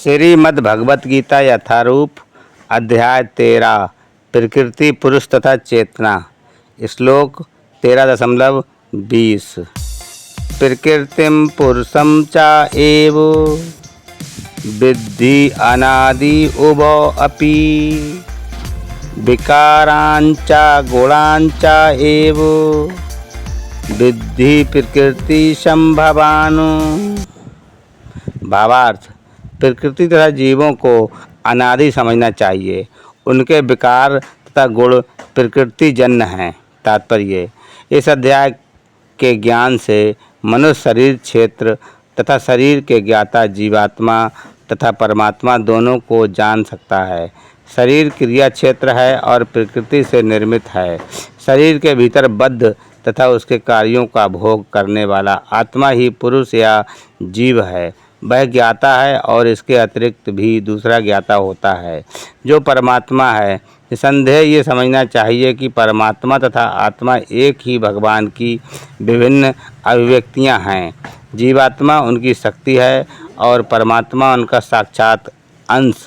श्रीमद् भगवत गीता यथारूप अध्याय 13 प्रकृति पुरुष तथा चेतना। श्लोक 13.20 प्रकृतिम पुरुषम च एव विद्धि अनादि उभौ अपि विकारांच गुणांच एव विद्धि प्रकृति संभवान्। भावार्थ, प्रकृति तथा जीवों को अनादि समझना चाहिए। उनके विकार तथा गुण प्रकृति जन्य हैं। तात्पर्य, इस अध्याय के ज्ञान से मनुष्य शरीर क्षेत्र तथा शरीर के ज्ञाता जीवात्मा तथा परमात्मा दोनों को जान सकता है। शरीर क्रिया क्षेत्र है और प्रकृति से निर्मित है। शरीर के भीतर बद्ध तथा उसके कार्यों का भोग करने वाला आत्मा ही पुरुष या जीव है। वह ज्ञाता है और इसके अतिरिक्त भी दूसरा ज्ञाता होता है जो परमात्मा है। निसंदेह ये समझना चाहिए कि परमात्मा तथा आत्मा एक ही भगवान की विभिन्न अभिव्यक्तियां हैं। जीवात्मा उनकी शक्ति है और परमात्मा उनका साक्षात अंश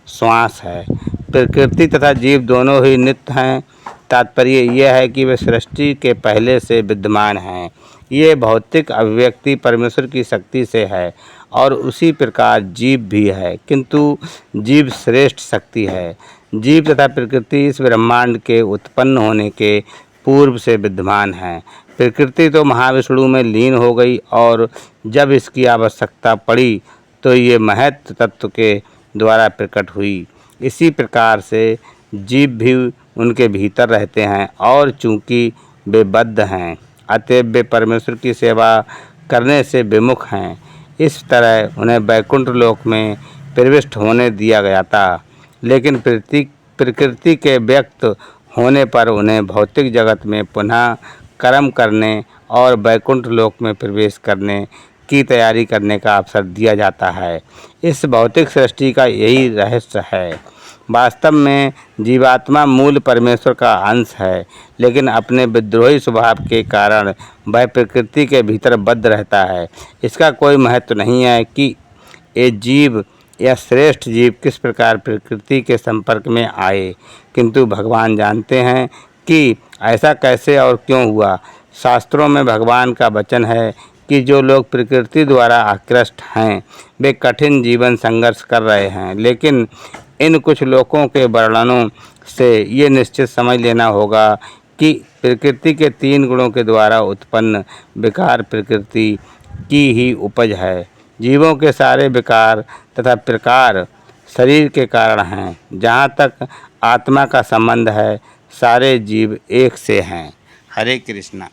श्वास है। प्रकृति तथा जीव दोनों ही नित्य हैं। तात्पर्य यह है कि वे सृष्टि के पहले से विद्यमान हैं। ये भौतिक अभिव्यक्ति परमेश्वर की शक्ति से है और उसी प्रकार जीव भी है, किंतु जीव श्रेष्ठ शक्ति है। जीव तथा प्रकृति इस ब्रह्मांड के उत्पन्न होने के पूर्व से विद्यमान है। प्रकृति तो महाविष्णु में लीन हो गई और जब इसकी आवश्यकता पड़ी तो ये महत्व तत्व के द्वारा प्रकट हुई। इसी प्रकार से जीव भी उनके भीतर रहते हैं और चूंकि वे बद्ध हैं, अतएव वे परमेश्वर की सेवा करने से विमुख हैं। इस तरह उन्हें वैकुंठ लोक में प्रविष्ट होने दिया गया था, लेकिन प्रकृति के व्यक्त होने पर उन्हें भौतिक जगत में पुनः कर्म करने और वैकुंठ लोक में प्रवेश करने की तैयारी करने का अवसर दिया जाता है। इस भौतिक सृष्टि का यही रहस्य है। वास्तव में जीवात्मा मूल परमेश्वर का अंश है, लेकिन अपने विद्रोही स्वभाव के कारण वह प्रकृति के भीतर बद्ध रहता है। इसका कोई महत्व नहीं है कि ये जीव या श्रेष्ठ जीव किस प्रकार प्रकृति के संपर्क में आए, किंतु भगवान जानते हैं कि ऐसा कैसे और क्यों हुआ। शास्त्रों में भगवान का वचन है कि जो लोग प्रकृति द्वारा आकृष्ट हैं वे कठिन जीवन संघर्ष कर रहे हैं। लेकिन इन कुछ लोगों के वर्णनों से ये निश्चित समझ लेना होगा कि प्रकृति के 3 गुणों के द्वारा उत्पन्न विकार प्रकृति की ही उपज है। जीवों के सारे विकार तथा प्रकार शरीर के कारण हैं। जहाँ तक आत्मा का संबंध है, सारे जीव एक से हैं। हरे कृष्णा।